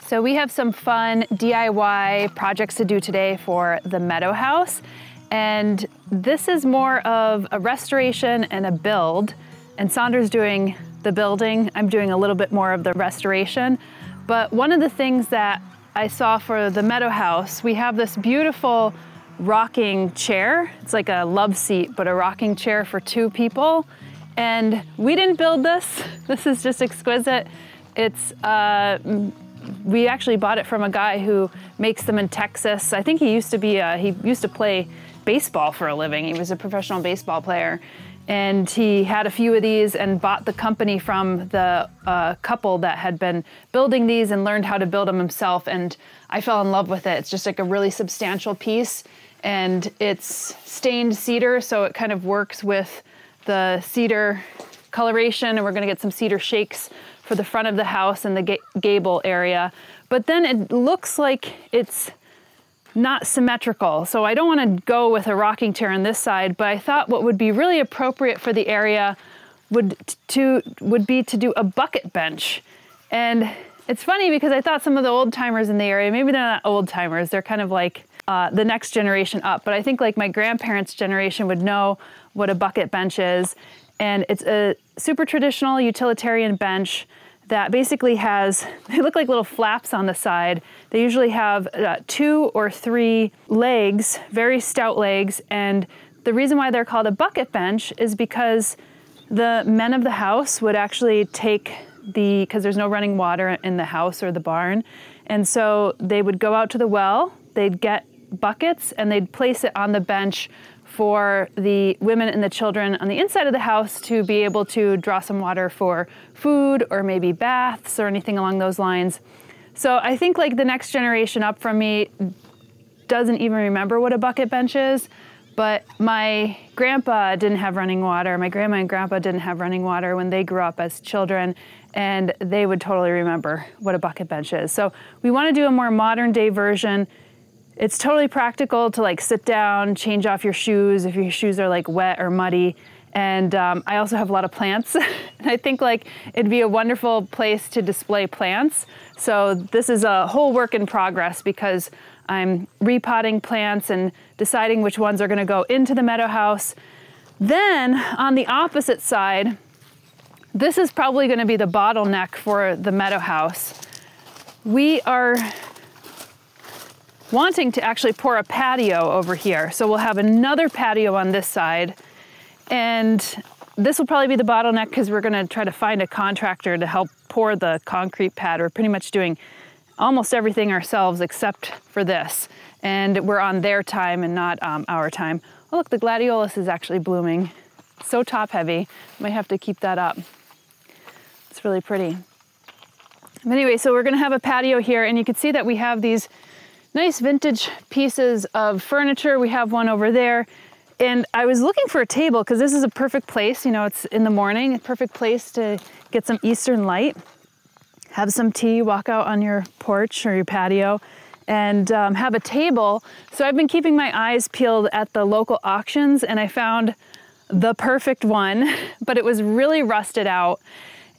So we have some fun DIY projects to do today for the Meadow House. And this is more of a restoration and a build. And Sandra's doing the building. I'm doing a little bit more of the restoration. But one of the things that I saw for the Meadow House, we have this beautiful rocking chair. It's like a love seat, but a rocking chair for two people. And we didn't build this. This is just exquisite. It's, we actually bought it from a guy who makes them in Texas. I think he used to play baseball for a living. He was a professional baseball player. And he had a few of these and bought the company from the couple that had been building these and learned how to build them himself. And I fell in love with it. It's just like a really substantial piece. And it's stained cedar, so it kind of works with the cedar coloration. And we're gonna get some cedar shakes for the front of the house and the gable area. But then it looks like it's not symmetrical. So I don't want to go with a rocking chair on this side, but I thought what would be really appropriate for the area would be to do a bucket bench. And it's funny because I thought some of the old timers in the area, maybe they're not old timers, they're kind of like the next generation up, but I think like my grandparents' generation would know what a bucket bench is. And it's a super traditional utilitarian bench that basically has, they look like little flaps on the side. They usually have 2 or 3 legs, very stout legs. And the reason why they're called a bucket bench is because the men of the house would actually take because there's no running water in the house or the barn. And so they would go out to the well, they'd get buckets and they'd place it on the bench for the women and the children on the inside of the house to be able to draw some water for food or maybe baths or anything along those lines. So I think like the next generation up from me doesn't even remember what a bucket bench is, but my grandpa didn't have running water. My grandma and grandpa didn't have running water when they grew up as children, and they would totally remember what a bucket bench is. So we want to do a more modern day version. It's totally practical to like sit down, change off your shoes if your shoes are like wet or muddy. And I also have a lot of plants. And I think like it'd be a wonderful place to display plants. So this is a whole work in progress because I'm repotting plants and deciding which ones are gonna go into the Meadow House. Then on the opposite side, this is probably gonna be the bottleneck for the Meadow House. We are wanting to actually pour a patio over here. So we'll have another patio on this side. And this will probably be the bottleneck because we're gonna try to find a contractor to help pour the concrete pad. We're pretty much doing almost everything ourselves except for this. And we're on their time and not our time. Oh look, the gladiolus is actually blooming. So top heavy, might have to keep that up. It's really pretty. But anyway, so we're gonna have a patio here and you can see that we have these nice vintage pieces of furniture. We have one over there. And I was looking for a table because this is a perfect place. You know, it's in the morning, a perfect place to get some eastern light, have some tea, walk out on your porch or your patio, and have a table. So I've been keeping my eyes peeled at the local auctions and I found the perfect one, but it was really rusted out.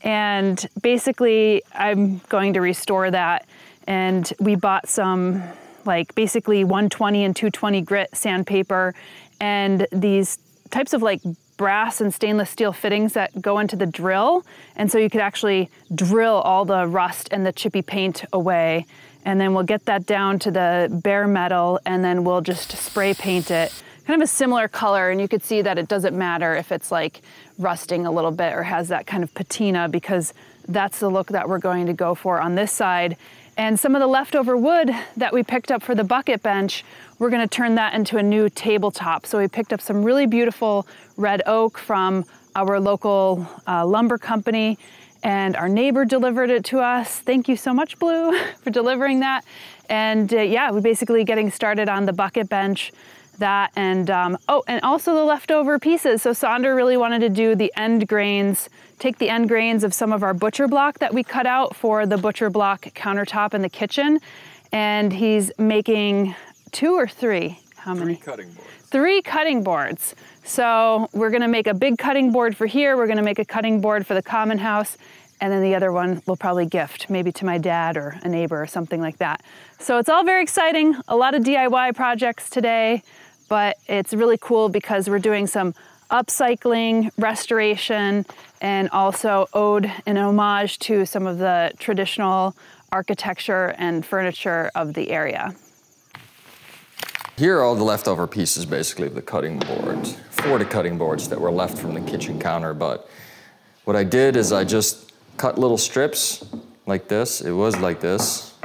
And basically I'm going to restore that. And we bought some like basically 120 and 220 grit sandpaper and these types of like brass and stainless steel fittings that go into the drill. And so you could actually drill all the rust and the chippy paint away. And then we'll get that down to the bare metal and then we'll just spray paint it. Kind of a similar color, and you could see that it doesn't matter if it's like rusting a little bit or has that kind of patina because that's the look that we're going to go for on this side. And some of the leftover wood that we picked up for the bucket bench, we're gonna turn that into a new tabletop. So we picked up some really beautiful red oak from our local lumber company, and our neighbor delivered it to us. Thank you so much, Blue, for delivering that. And yeah, we're basically getting started on the bucket bench, that, and oh, and also the leftover pieces. So Sandra really wanted to do the end grains, take the end grains of some of our butcher block that we cut out for the butcher block countertop in the kitchen. And he's making 2 or 3, how many? 3 cutting boards. 3 cutting boards. So we're gonna make a big cutting board for here. We're gonna make a cutting board for the common house. and then the other one we'll probably gift, maybe to my dad or a neighbor or something like that. So it's all very exciting, a lot of DIY projects today, but it's really cool because we're doing some upcycling, restoration, and also ode and homage to some of the traditional architecture and furniture of the area. Here are all the leftover pieces, basically, of the cutting boards, 40 cutting boards that were left from the kitchen counter. But what I did is I just cut little strips like this. It was like this.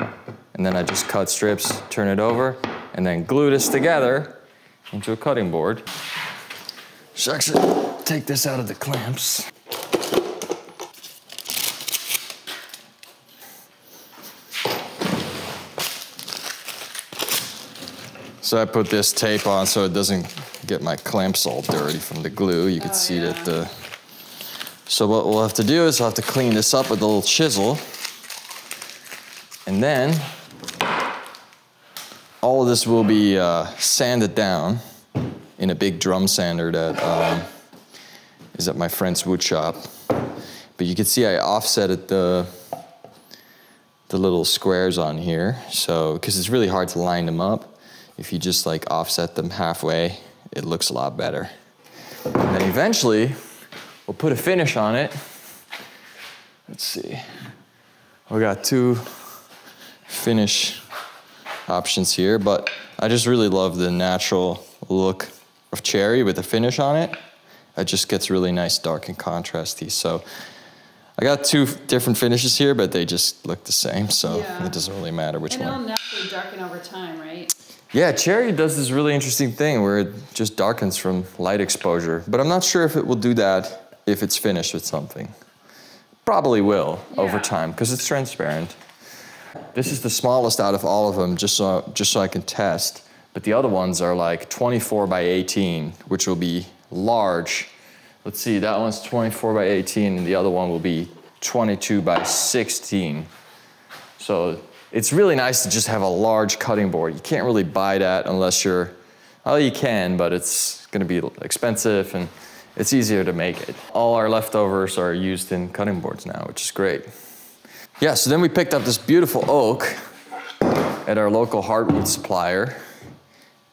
And then I just cut strips, turn it over, and then glue this together into a cutting board. So actually, take this out of the clamps. So I put this tape on so it doesn't get my clamps all dirty from the glue. You can see that the... So what we'll have to do is I'll have to clean this up with a little chisel. And then all of this will be sanded down in a big drum sander that is at my friend's wood shop. But you can see I offsetted the little squares on here, so because it's really hard to line them up. If you just like offset them halfway, it looks a lot better. And then eventually, we'll put a finish on it. Let's see. We got 2 finish options here, but I just really love the natural look of cherry with the finish on it. It just gets really nice, dark and contrasty. So I got 2 different finishes here, but they just look the same, so it doesn't really matter which one. And it'll naturally darken over time, right? Yeah, cherry does this really interesting thing where it just darkens from light exposure, but I'm not sure if it will do that if it's finished with something. Probably will over time, because it's transparent. This is the smallest out of all of them, just so I can test. But the other ones are like 24 by 18, which will be large. Let's see, that one's 24 by 18, and the other one will be 22 by 16. So it's really nice to just have a large cutting board. You can't really buy that unless you're, well, you can, but it's gonna be expensive and it's easier to make it. All our leftovers are used in cutting boards now, which is great. Yeah, so then we picked up this beautiful oak at our local hardwood supplier,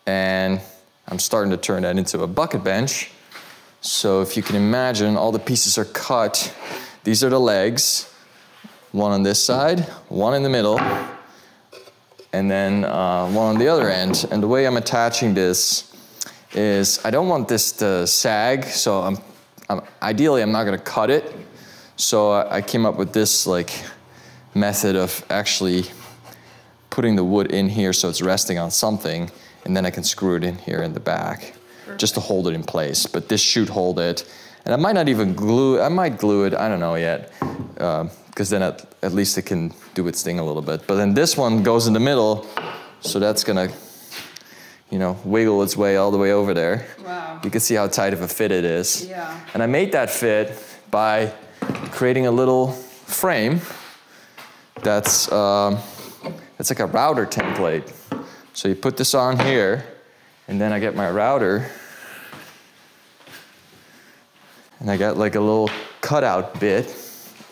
and I'm starting to turn that into a bucket bench. So if you can imagine, all the pieces are cut. These are the legs. One on this side, one in the middle, and then one on the other end. And the way I'm attaching this is I don't want this to sag, so ideally I'm not gonna cut it. So I came up with this like method of actually putting the wood in here so it's resting on something, and then I can screw it in here in the back. Perfect. Just to hold it in place. But this should hold it. And I might not even glue it, I might glue it, I don't know yet. Because then at least it can do its thing a little bit. But then this one goes in the middle, so that's gonna, you know, wiggle its way all the way over there. Wow. You can see how tight of a fit it is. Yeah. And I made that fit by creating a little frame that's like a router template. So you put this on here, and then I get my router, and I got like a little cutout bit.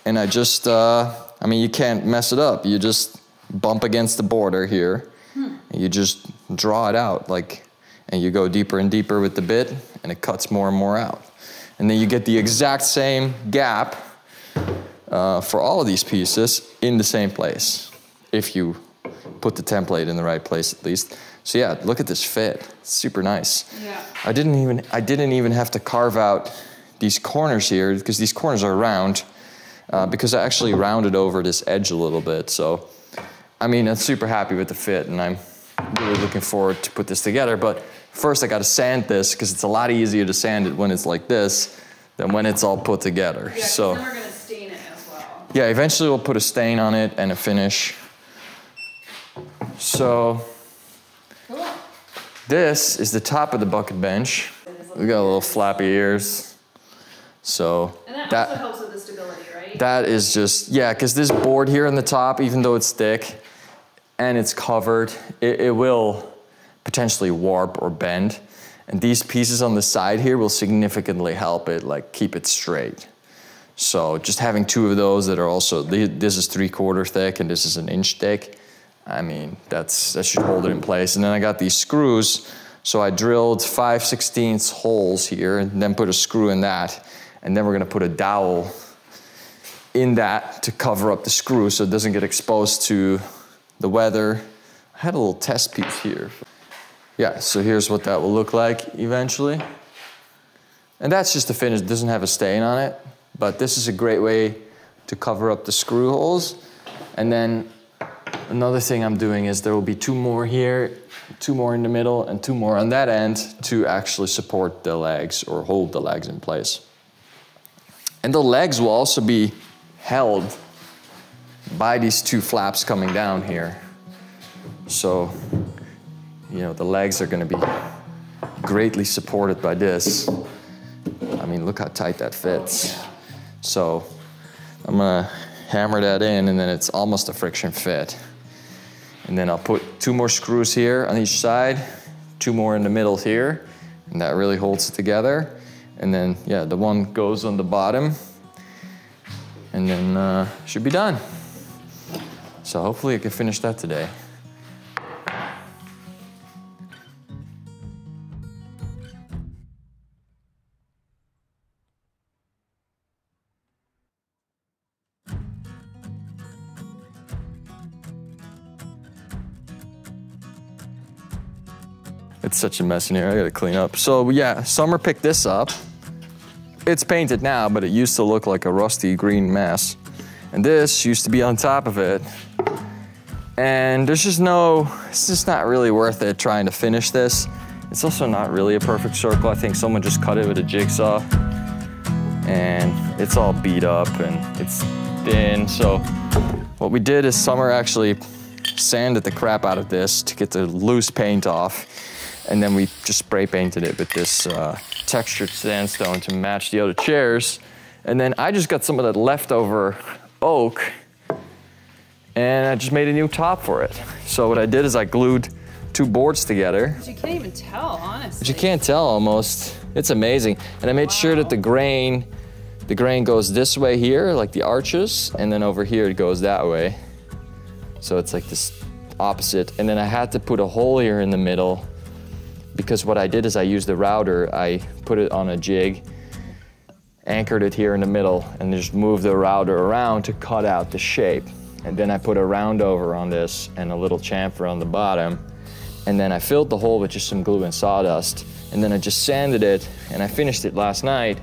And I just, I mean, you can't mess it up. You just bump against the border here, and you just draw it out, like, and you go deeper and deeper with the bit, and it cuts more and more out. And then you get the exact same gap for all of these pieces in the same place, if you put the template in the right place at least. So yeah, look at this fit. It's super nice. Yeah. I didn't even have to carve out these corners here, because these corners are round. Because I actually rounded over this edge a little bit. So, I mean, I'm super happy with the fit, and I'm really looking forward to put this together. But first I gotta sand this, because it's a lot easier to sand it when it's like this than when it's all put together. Yeah, so then we're gonna stain it as well. Yeah, eventually we'll put a stain on it and a finish. So, cool. This is the top of the bucket bench. We got a little flappy ears. So and that also helps with the stability, right? That is just, yeah, because this board here on the top, even though it's thick and it's covered, it will potentially warp or bend. And these pieces on the side here will significantly help it, like, keep it straight. So just having two of those that are also, this is 3/4 thick and this is 1 inch thick. I mean, that should hold it in place. And then I got these screws. So I drilled 5/16 holes here and then put a screw in that. And then we're gonna put a dowel in that to cover up the screw so it doesn't get exposed to the weather. I had a little test piece here. Yeah, so here's what that will look like eventually. And that's just the finish, it doesn't have a stain on it, but this is a great way to cover up the screw holes. And then another thing I'm doing is there will be 2 more here, 2 more in the middle, and 2 more on that end to actually support the legs or hold the legs in place. And the legs will also be held by these 2 flaps coming down here. So, you know, the legs are gonna be greatly supported by this. I mean, look how tight that fits. So I'm gonna hammer that in and then it's almost a friction fit. And then I'll put 2 more screws here on each side, 2 more in the middle here, and that really holds it together. And then, yeah, the one goes on the bottom, and then should be done. So hopefully I can finish that today. It's such a mess in here, I gotta clean up. So yeah, Summer picked this up. It's painted now, but it used to look like a rusty green mess. And this used to be on top of it. And it's just not really worth it trying to finish this. It's also not really a perfect circle. I think someone just cut it with a jigsaw. And it's all beat up and it's thin. So what we did is Summer actually sanded the crap out of this to get the loose paint off. And then we just spray painted it with this textured sandstone to match the other chairs. And then I just got some of that leftover oak and I just made a new top for it. So what I did is I glued 2 boards together. But you can't even tell, honestly. But you can't tell almost. It's amazing. And I made sure that the grain goes this way here, like the arches, and then over here it goes that way. So it's like this opposite. And then I had to put a hole here in the middle because what I did is I used the router, I put it on a jig, anchored it here in the middle, and just moved the router around to cut out the shape. And then I put a round over on this and a little chamfer on the bottom. And then I filled the hole with just some glue and sawdust. And then I just sanded it, and I finished it last night.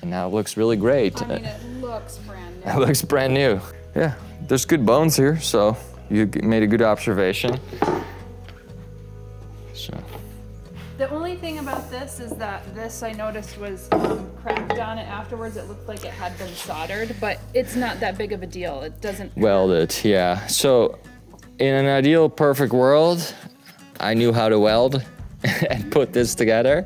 And now it looks really great. I mean, it looks brand new. It looks brand new. Yeah, there's good bones here, so you made a good observation. So. The only thing about this is that this I noticed was cracked on it afterwards. It looked like it had been soldered, but it's not that big of a deal. It doesn't weld it, yeah. So in an ideal perfect world, I knew how to weld and put this together,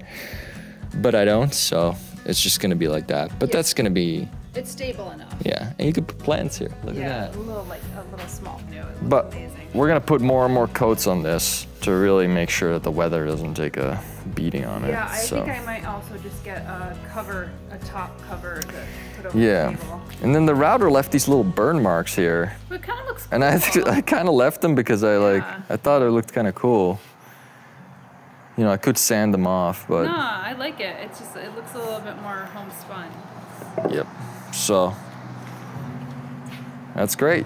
but I don't, so it's just gonna be like that. But that's gonna be... It's stable enough. Yeah, and you could put plants here, look at that. Yeah, a little small. No, it looks but amazing. We're gonna put more and more coats on this to really make sure that the weather doesn't take a beating on it. Yeah, I think I might also just get a top cover to put over the table. And then the router left these little burn marks here. But it kind of looks cool. And I kind of left them because I thought it looked kind of cool. You know, I could sand them off, but... No, I like it. It's just, it looks a little bit more homespun. Yep, so that's great.